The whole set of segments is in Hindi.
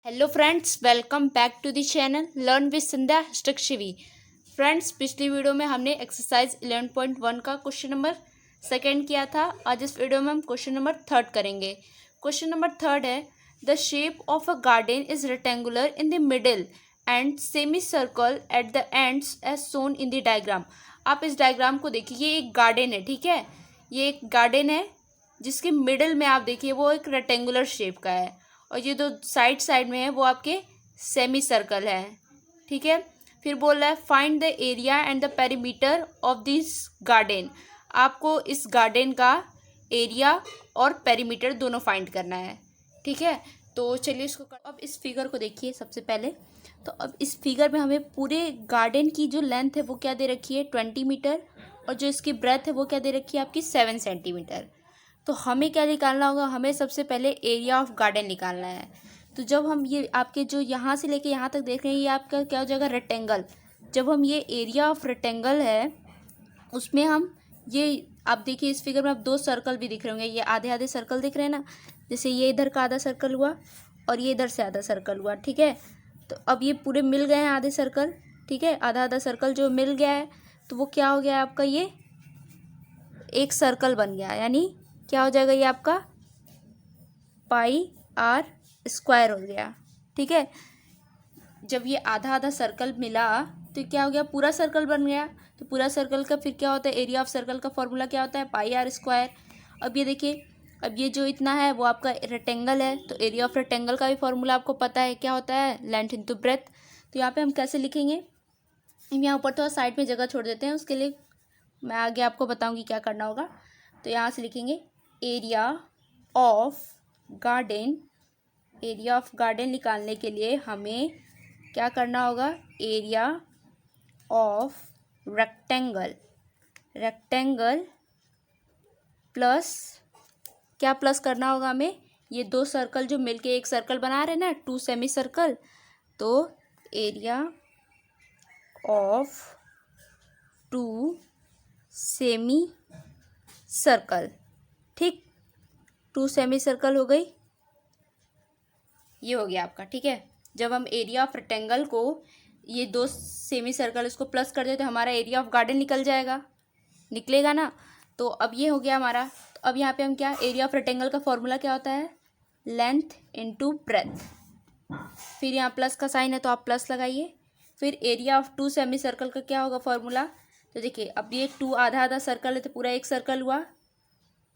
Hello friends, welcome back to the channel learn with Sandhya Shivi. Friends, पिछली वीडियो में हमने एक्सरसाइज 11.1 का क्वेश्चन नंबर सेकंड किया था। आज इस वीडियो में हम क्वेश्चन नंबर थर्ड करेंगे। क्वेश्चन नंबर थर्ड है, the shape of a garden is rectangular in the middle and semi circle at the ends as shown in the diagram. आप इस डायग्राम को देखिए, ये एक गार्डन है, ठीक है। ये एक गार्डन है जिसके मिडिल में आप देखिए वो एक रेक्टेंगुलर शेप का है और ये दो साइड साइड में है वो आपके सेमी सर्कल है, ठीक है। फिर बोल रहा है find the area and the perimeter of this garden. आपको इस गार्डन का एरिया और पेरीमीटर दोनों फाइंड करना है, ठीक है। तो चलिए इसको अब इस फिगर को देखिए सबसे पहले। तो अब इस फिगर में हमें पूरे गार्डन की जो लेंथ है वो क्या दे रखी है 20 मीटर और जो इसकी ब्रेथ है वो क्या दे रखी है आपकी 7 सेंटीमीटर। तो हमें क्या निकालना होगा, हमें सबसे पहले एरिया ऑफ गार्डन निकालना है। तो जब हम ये आपके जो यहाँ से लेके यहाँ तक देख रहे हैं ये आपका क्या हो जाएगा रेक्टेंगल। जब हम ये एरिया ऑफ रेक्टेंगल है उसमें हम ये आप देखिए इस फिगर में आप दो सर्कल भी दिख रहे होंगे, ये आधे आधे सर्कल दिख रहे हैं ना। जैसे ये इधर का आधा सर्कल हुआ और ये इधर से आधा सर्कल हुआ, ठीक है। तो अब ये पूरे मिल गए हैं आधे सर्कल, ठीक है। आधा आधा सर्कल जो मिल गया है तो वो क्या हो गया आपका, ये एक सर्कल बन गया, यानी क्या हो जाएगा ये आपका पाई आर स्क्वायर हो गया, ठीक है। जब ये आधा आधा सर्कल मिला तो क्या हो गया, पूरा सर्कल बन गया। तो पूरा सर्कल का फिर क्या होता है, एरिया ऑफ सर्कल का फॉर्मूला क्या होता है, पाई आर स्क्वायर। अब ये देखिए, अब ये जो इतना है वो आपका रेक्टेंगल है तो एरिया ऑफ रेक्टेंगल का भी फॉर्मूला आपको पता है क्या होता है, लेंथ इंटू ब्रेथ। तो यहाँ पे हम कैसे लिखेंगे, हम यहाँ ऊपर थोड़ा साइड में जगह छोड़ देते हैं, उसके लिए मैं आगे आपको बताऊँगी क्या करना होगा। तो यहाँ से लिखेंगे area of garden. Area of garden निकालने के लिए हमें क्या करना होगा, area of rectangle. Rectangle plus क्या प्लस करना होगा हमें, ये दो सर्कल जो मिलके एक सर्कल बना रहे हैं ना, टू सेमी सर्कल। तो area of two semi circle, ठीक। टू सेमी सर्कल हो गई, ये हो गया आपका, ठीक है। जब हम एरिया ऑफ रेक्टेंगल को ये दो सेमी सर्कल इसको प्लस कर दे तो हमारा एरिया ऑफ गार्डन निकल जाएगा, निकलेगा ना। तो अब ये हो गया हमारा। तो अब यहाँ पे हम क्या, एरिया ऑफ रेक्टेंगल का फॉर्मूला क्या होता है, लेंथ इनटू ब्रेथ। फिर यहाँ प्लस का साइन है तो आप प्लस लगाइए। फिर area of two semi circle का क्या होगा फॉर्मूला, तो देखिए अब ये टू आधा आधा सर्कल है तो पूरा एक सर्कल हुआ।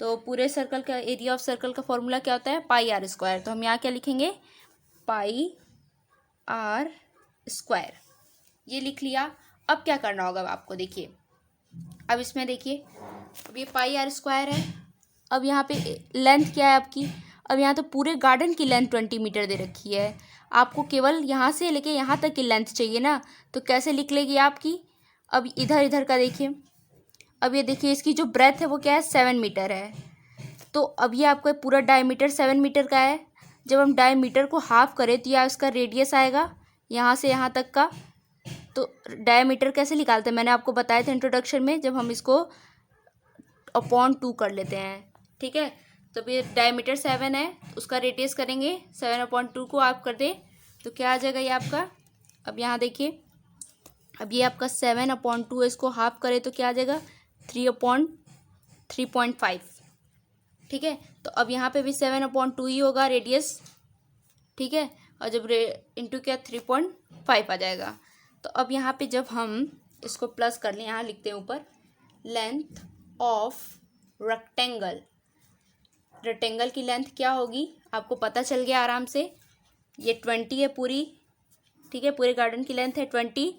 तो पूरे सर्कल का एरिया ऑफ सर्कल का फॉर्मूला क्या होता है, पाई आर स्क्वायर। तो हम यहाँ क्या लिखेंगे, पाई आर स्क्वायर, ये लिख लिया। अब क्या करना होगा आपको, देखिए अब इसमें देखिए, अब ये पाई आर स्क्वायर है। अब यहाँ पे लेंथ क्या है आपकी, अब यहाँ तो पूरे गार्डन की लेंथ 20 मीटर दे रखी है, आपको केवल यहाँ से लेके यहाँ तक की लेंथ चाहिए ना। तो कैसे लिख लेगी आपकी, अब इधर इधर का देखिए, अब ये देखिए इसकी जो ब्रेथ है वो क्या है 7 मीटर है। तो अब ये आपका पूरा डायमीटर 7 मीटर का है। जब हम डायमीटर को हाफ करें तो यह इसका रेडियस आएगा यहाँ से यहाँ तक का। तो डायमीटर कैसे निकालते हैं मैंने आपको बताया था इंट्रोडक्शन में, जब हम इसको अपॉन 2 कर लेते हैं, ठीक है। तो ये डायमीटर 7 है, उसका रेडियस करेंगे 7/2 को आप कर दें तो क्या आ जाएगा ये आपका। अब यहाँ देखिए, अब ये आपका 7/2 इसको हाफ करे तो क्या आ जाएगा 3/3.5, ठीक है। तो अब यहाँ पे भी 7/2 ही होगा रेडियस, ठीक है। और जब इंटू क्या 3.5 आ जाएगा। तो अब यहाँ पे जब हम इसको प्लस कर लें, यहाँ लिखते हैं ऊपर लेंथ ऑफ रेक्टेंगल। रेक्टेंगल की लेंथ क्या होगी आपको पता चल गया आराम से, ये 20 है पूरी, ठीक है। पूरे गार्डन की लेंथ है 20,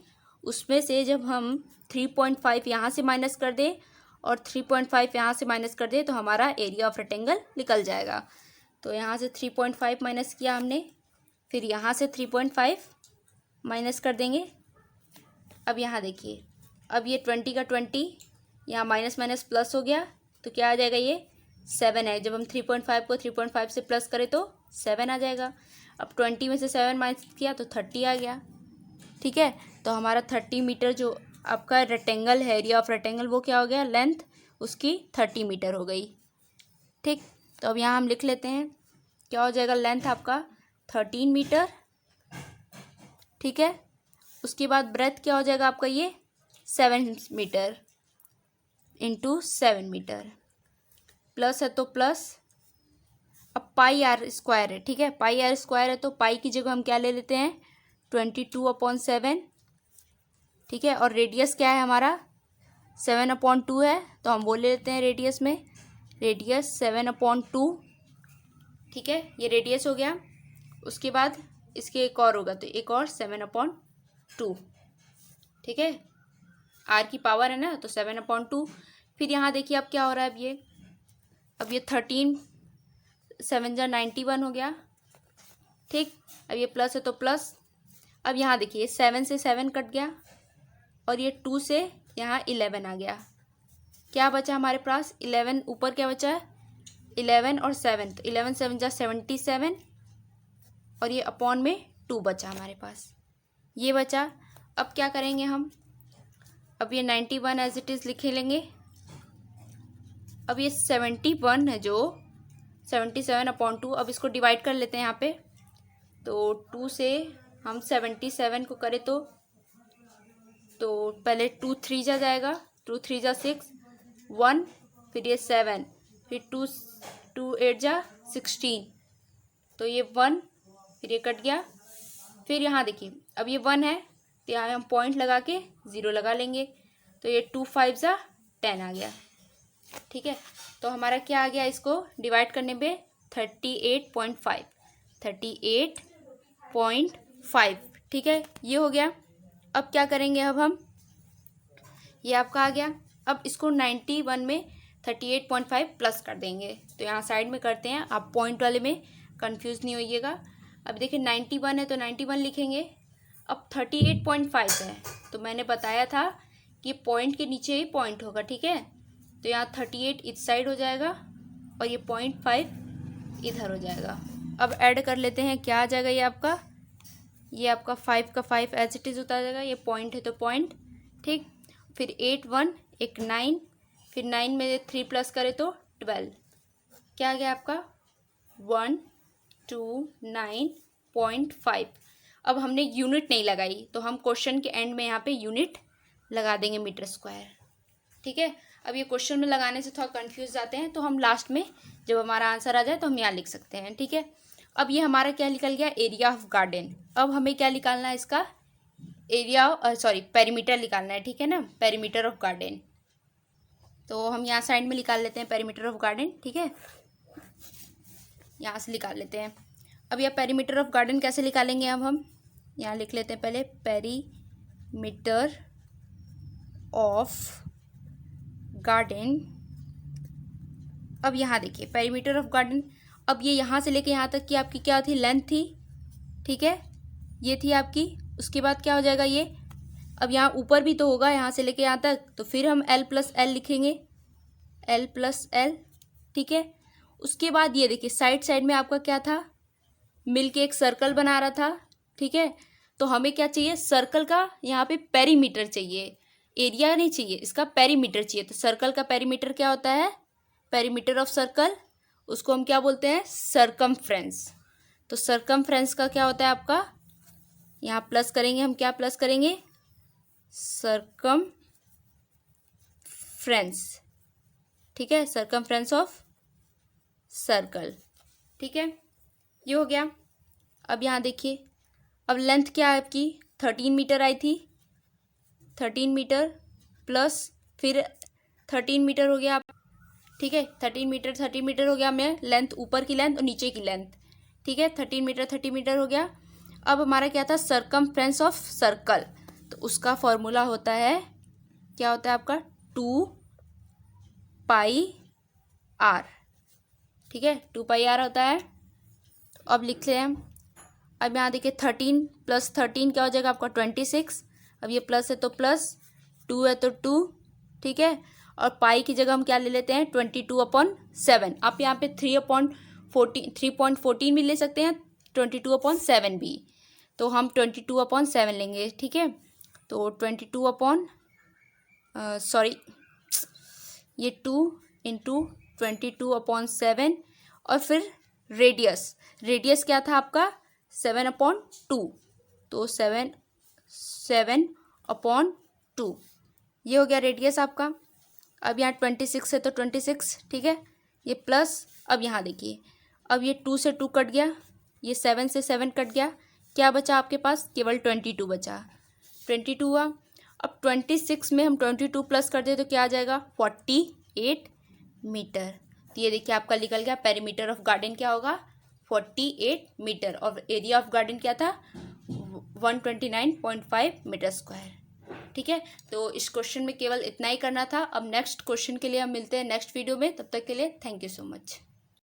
उसमें से जब हम 3.5 यहाँ से माइनस कर दें और 3.5 यहाँ से माइनस कर दें तो हमारा एरिया ऑफ रेक्टेंगल निकल जाएगा। तो यहाँ से 3.5 माइनस किया हमने, फिर यहाँ से 3.5 माइनस कर देंगे। अब यहाँ देखिए, अब ये 20 का 20 यहाँ माइनस माइनस प्लस हो गया तो क्या आ जाएगा, ये 7 है। जब हम 3.5 को 3.5 से प्लस करें तो 7 आ जाएगा। अब 20 में से 7 माइनस किया तो 30 आ गया, ठीक है। तो हमारा 30 मीटर जो आपका रेक्टेंगल है, एरिया ऑफ रेक्टेंगल, वो क्या हो गया, लेंथ उसकी 30 मीटर हो गई, ठीक। तो अब यहाँ हम लिख लेते हैं क्या हो जाएगा, लेंथ आपका 13 मीटर, ठीक है। उसके बाद ब्रेथ क्या हो जाएगा आपका ये 7 मीटर इंटू 7 मीटर, प्लस है तो प्लस। अब पाई आर स्क्वायर है, ठीक है, पाई आर स्क्वायर है तो पाई की जगह हम क्या ले लेते हैं 22/7, ठीक है। और रेडियस क्या है हमारा 7/2 है, तो हम वो ले लेते हैं रेडियस में, रेडियस 7/2, ठीक है। ये रेडियस हो गया। उसके बाद इसके एक और होगा तो एक और 7/2, ठीक है। आर की पावर है ना तो 7/2। फिर यहाँ देखिए अब क्या हो रहा है, अब ये 13 7 जा 91 हो गया, ठीक। अब ये प्लस है तो प्लस। अब यहाँ देखिए 7 से 7 कट गया और ये 2 से यहाँ 11 आ गया। क्या बचा हमारे पास 11, ऊपर क्या बचा है 11 और 7, तो 11 7 जा 77 और ये अपॉन में 2 बचा हमारे पास, ये बचा। अब क्या करेंगे हम, अब ये 91 एज इट इज़ लिखे लेंगे। अब ये 71 है जो 77/2, अब इसको डिवाइड कर लेते हैं यहाँ पे। तो 2 से हम 77 को करें तो पहले 2 3 जा जाएगा, 2 3 जा 6, 1, फिर ये 7, फिर 2 8 जा 16, तो ये 1, फिर ये कट गया। फिर यहाँ देखिए अब ये 1 है तो यहाँ हम पॉइंट लगा के 0 लगा लेंगे, तो ये 2 5 जा 10 आ गया, ठीक है। तो हमारा क्या आ गया, इसको डिवाइड करने पे 38.5, 38.5, ठीक है, ये हो गया। अब क्या करेंगे, अब हम ये आपका आ गया। अब इसको 91 में 38.5 प्लस कर देंगे, तो यहाँ साइड में करते हैं, आप पॉइंट वाले में कंफ्यूज नहीं होइएगा। अब देखिए 91 है तो 91 लिखेंगे। अब 38.5 है तो मैंने बताया था कि पॉइंट के नीचे ही पॉइंट होगा, ठीक है। तो यहाँ 38 इस साइड हो जाएगा और ये 0.5 इधर हो जाएगा। अब ऐड कर लेते हैं, क्या आ जाएगा ये आपका 5 का 5 एज इट इज़ होता जाएगा, ये पॉइंट है तो पॉइंट, ठीक। फिर 8 1 एक 9, फिर 9 में 3 प्लस करें तो 12, क्या आ गया आपका 129.5। अब हमने यूनिट नहीं लगाई तो हम क्वेश्चन के एंड में यहाँ पे यूनिट लगा देंगे मीटर स्क्वायर, ठीक है। अब ये क्वेश्चन में लगाने से थोड़ा कंफ्यूज जाते हैं तो हम लास्ट में जब हमारा आंसर आ जाए तो हम यहाँ लिख सकते हैं, ठीक है। अब ये हमारा क्या निकल गया, एरिया ऑफ गार्डन। अब हमें क्या निकालना है, इसका पेरीमीटर निकालना है, ठीक है ना, पेरीमीटर ऑफ गार्डन। तो हम यहाँ साइड में निकाल लेते हैं पेरीमीटर ऑफ गार्डन, ठीक है, यहाँ से निकाल लेते हैं। अब यह पेरीमीटर ऑफ गार्डन कैसे निकालेंगे, अब हम यहाँ लिख लेते हैं पहले पेरीमीटर ऑफ गार्डन। अब यहाँ देखिए पेरीमीटर ऑफ गार्डन, अब ये यहाँ से लेके यहाँ तक की आपकी क्या थी, लेंथ थी, ठीक है, ये थी आपकी। उसके बाद क्या हो जाएगा ये, अब यहाँ ऊपर भी तो होगा यहाँ से लेके यहाँ तक, तो फिर हम L + L लिखेंगे, L + L, ठीक है। उसके बाद ये देखिए साइड में आपका क्या था, मिल के एक सर्कल बना रहा था, ठीक है। तो हमें क्या चाहिए, सर्कल का यहाँ पे पेरीमीटर चाहिए, एरिया नहीं चाहिए, इसका पेरीमीटर चाहिए। तो सर्कल का पेरीमीटर क्या होता है, पेरीमीटर ऑफ सर्कल, उसको हम क्या बोलते हैं, सर्कमफ्रेंस। तो सर्कमफ्रेंस का क्या होता है आपका, यहाँ प्लस करेंगे हम, क्या प्लस करेंगे, सर्कमफ्रेंस, ठीक है, सर्कमफ्रेंस ऑफ सर्कल, ठीक है, ये हो गया। अब यहाँ देखिए अब लेंथ क्या है आपकी 13 मीटर आई थी, 13 मीटर प्लस फिर 13 मीटर हो गया, ठीक है, 13 मीटर हो गया हमें लेंथ, ऊपर की लेंथ और नीचे की लेंथ, ठीक है, 13 मीटर हो गया। अब हमारा क्या था, सर्कमफ्रेंस ऑफ सर्कल, तो उसका फॉर्मूला होता है, क्या होता है आपका 2πr, ठीक है, 2πr होता है। तो अब लिख लें हम, अब यहाँ देखिए 13 + 13 क्या हो जाएगा आपका 26। अब ये प्लस है तो प्लस, 2 है तो 2, ठीक है। और पाई की जगह हम क्या ले लेते हैं 22/7। आप यहाँ पे 3.14 भी ले सकते हैं, 22/7 भी, तो हम 22/7 लेंगे, ठीक है। तो 2 × 22/7 और फिर रेडियस क्या था आपका 7/2, तो 7/2 ये हो गया रेडियस आपका। अब यहाँ 26 है तो 26, ठीक है, ये प्लस। अब यहाँ देखिए, अब ये 2 से 2 कट गया, ये 7 से 7 कट गया, क्या बचा आपके पास, केवल 22 बचा, 22 हुआ। अब 26 में हम 22 प्लस कर दे तो क्या आ जाएगा, 48 मीटर। तो ये देखिए आपका निकल गया, पेरीमीटर ऑफ गार्डन क्या होगा, 48 मीटर, और एरिया ऑफ गार्डन क्या था, 129.5 मीटर स्क्वायर। ठीक है, तो इस क्वेश्चन में केवल इतना ही करना था। अब नेक्स्ट क्वेश्चन के लिए हम मिलते हैं नेक्स्ट वीडियो में, तब तक के लिए थैंक यू सो मच।